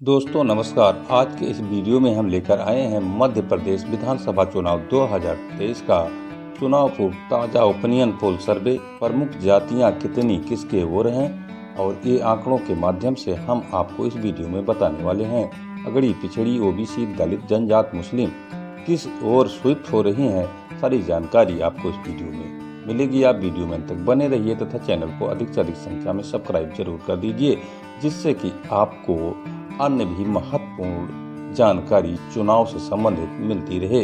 दोस्तों नमस्कार। आज के इस वीडियो में हम लेकर आए हैं मध्य प्रदेश विधानसभा चुनाव 2023 का चुनाव पूर्व ताज़ा ओपिनियन पोल सर्वे। प्रमुख जातियां कितनी किसके ओर हैं और ये आंकड़ों के माध्यम से हम आपको इस वीडियो में बताने वाले हैं। अगड़ी पिछड़ी ओबीसी दलित जनजात मुस्लिम किस ओर स्विफ्ट हो रही हैं, सारी जानकारी आपको इस वीडियो में मिलेगी। आप वीडियो में अंत तक बने रहिए तथा चैनल को अधिक से अधिक संख्या में सब्सक्राइब जरूर कर दीजिए, जिससे कि आपको अन्य भी महत्वपूर्ण जानकारी चुनाव से संबंधित मिलती रहे।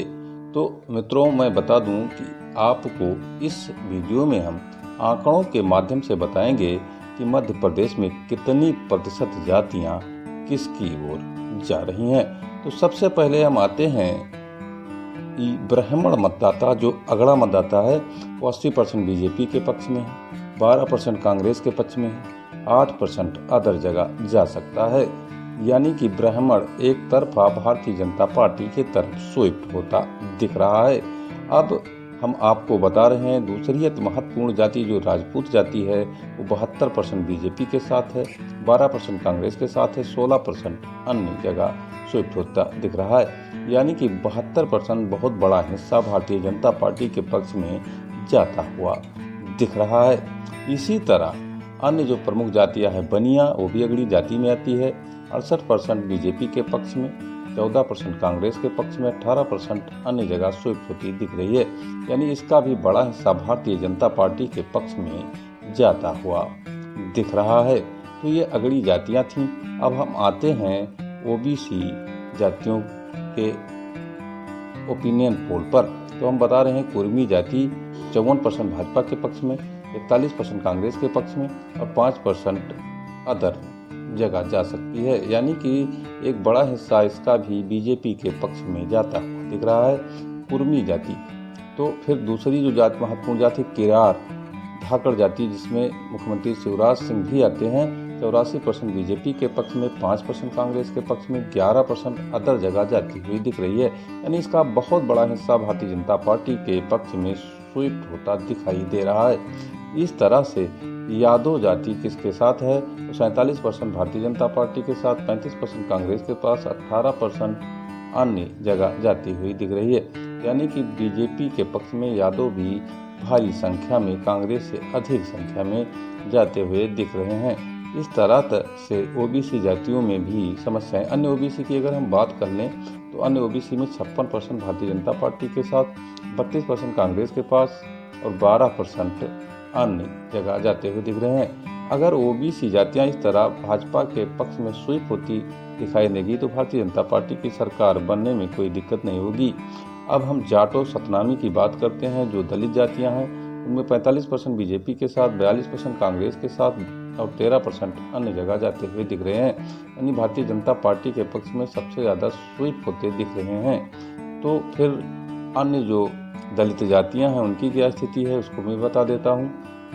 तो मित्रों, मैं बता दूं कि आपको इस वीडियो में हम आंकड़ों के माध्यम से बताएंगे कि मध्य प्रदेश में कितनी प्रतिशत जातियां किसकी ओर जा रही हैं। तो सबसे पहले हम आते हैं कि ब्राह्मण मतदाता जो अगड़ा मतदाता है वो 80% बीजेपी के पक्ष में है, 12% कांग्रेस के पक्ष में है, 8% अदर जगह जा सकता है। यानी कि ब्राह्मण एक तरफा भारतीय जनता पार्टी की तरफ स्विफ्ट होता दिख रहा है। अब हम आपको बता रहे हैं दूसरी महत्वपूर्ण जाति जो राजपूत जाति है वो 72% बीजेपी के साथ है, 12% कांग्रेस के साथ है, 16% अन्य जगह स्विफ्ट होता दिख रहा है। यानी कि 72% बहुत बड़ा हिस्सा भारतीय जनता पार्टी के पक्ष में जाता हुआ दिख रहा है। इसी तरह अन्य जो प्रमुख जातियां हैं, बनिया वो भी अगड़ी जाति में आती है, 68% बीजेपी के पक्ष में, 14% कांग्रेस के पक्ष में, 18% अन्य जगह स्विफ्ट होती दिख रही है। यानी इसका भी बड़ा हिस्सा भारतीय जनता पार्टी के पक्ष में जाता हुआ दिख रहा है। तो ये अगड़ी जातियां थीं। अब हम आते हैं ओबीसी जातियों के ओपिनियन पोल पर। तो हम बता रहे हैं कुर्मी जाति 54% भाजपा के पक्ष में, 41% कांग्रेस के पक्ष में और 5% अदर जगह जा सकती है। यानी कि एक बड़ा हिस्सा इसका भी बीजेपी के पक्ष में जाता हुआ दिख रहा है, कुर्मी जाति। तो फिर दूसरी जो जाति महत्वपूर्ण जाति किरार धाकड़ जाति, जिसमें मुख्यमंत्री शिवराज सिंह भी आते हैं, 84% बीजेपी के पक्ष में, 5% कांग्रेस के पक्ष में, 11% अदर जगह जाती हुई दिख रही है। यानी इसका बहुत बड़ा हिस्सा भारतीय जनता पार्टी के पक्ष में स्विफ्ट होता दिखाई दे रहा है। इस तरह से यादव जाति किसके साथ है तो 47% भारतीय जनता पार्टी के साथ, 35% कांग्रेस के पास, 18% अन्य जगह जाती हुई दिख रही है। यानी कि बीजेपी के पक्ष में यादव भी भारी संख्या में, कांग्रेस से अधिक संख्या में जाते हुए दिख रहे हैं। इस तरह से ओबीसी जातियों में भी समस्याएं। अन्य ओबीसी की अगर हम बात कर लें तो अन्य ओबीसी में 56% भारतीय जनता पार्टी के साथ, 32% कांग्रेस के पास और 12% अन्य जगह जाते हुए दिख रहे हैं। अगर ओबीसी जातियां इस तरह भाजपा के पक्ष में स्विफ्ट होती दिखाई देगी तो भारतीय जनता पार्टी की सरकार बनने में कोई दिक्कत नहीं होगी। अब हम जाटो सतनामी की बात करते हैं जो दलित जातियां हैं, उनमें 45% बीजेपी के साथ, 42% कांग्रेस के साथ और 13% अन्य जगह जाते हुए दिख रहे हैं। यानी भारतीय जनता पार्टी के पक्ष में सबसे ज़्यादा स्विफ्ट होते दिख रहे हैं। तो फिर अन्य जो दलित जातियां हैं उनकी क्या स्थिति है उसको मैं बता देता हूं।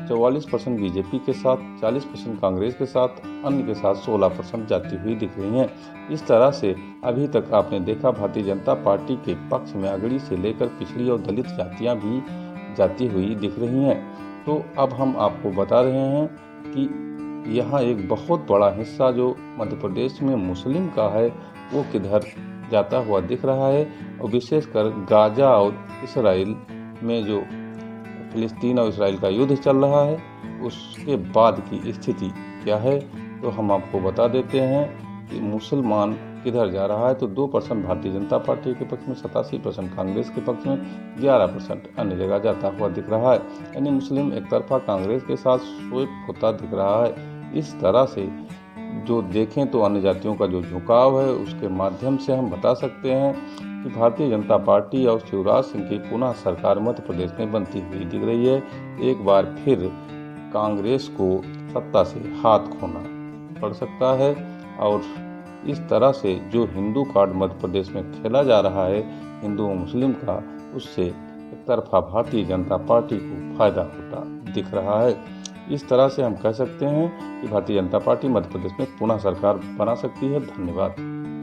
44% बीजेपी के साथ, 40% कांग्रेस के साथ, अन्य के साथ 16% जाती हुई दिख रही हैं। इस तरह से अभी तक आपने देखा भारतीय जनता पार्टी के पक्ष में अगड़ी से लेकर पिछड़ी और दलित जातियां भी जाती हुई दिख रही हैं। तो अब हम आपको बता रहे हैं कि यहाँ एक बहुत बड़ा हिस्सा जो मध्य प्रदेश में मुस्लिम का है वो किधर जाता हुआ दिख रहा है, और विशेषकर गाजा और इसराइल में जो फिलिस्तीन और इसराइल का युद्ध चल रहा है उसके बाद की स्थिति क्या है तो हम आपको बता देते हैं कि मुसलमान किधर जा रहा है। तो 2% भारतीय जनता पार्टी के पक्ष में, 87% कांग्रेस के पक्ष में, 11% अन्य जगह जाता हुआ दिख रहा है। यानी मुस्लिम एक तरफा कांग्रेस के साथ स्विफ्ट होता दिख रहा है। इस तरह से जो देखें तो अन्य जातियों का जो झुकाव है उसके माध्यम से हम बता सकते हैं कि भारतीय जनता पार्टी और शिवराज सिंह की पुनः सरकार मध्य प्रदेश में बनती हुई दिख रही है। एक बार फिर कांग्रेस को सत्ता से हाथ खोना पड़ सकता है और इस तरह से जो हिंदू कार्ड मध्य प्रदेश में खेला जा रहा है हिंदू और मुस्लिम का, उससे एक तरफा भारतीय जनता पार्टी को फायदा होता दिख रहा है। इस तरह से हम कह सकते हैं कि भारतीय जनता पार्टी मध्य प्रदेश में पुनः सरकार बना सकती है। धन्यवाद।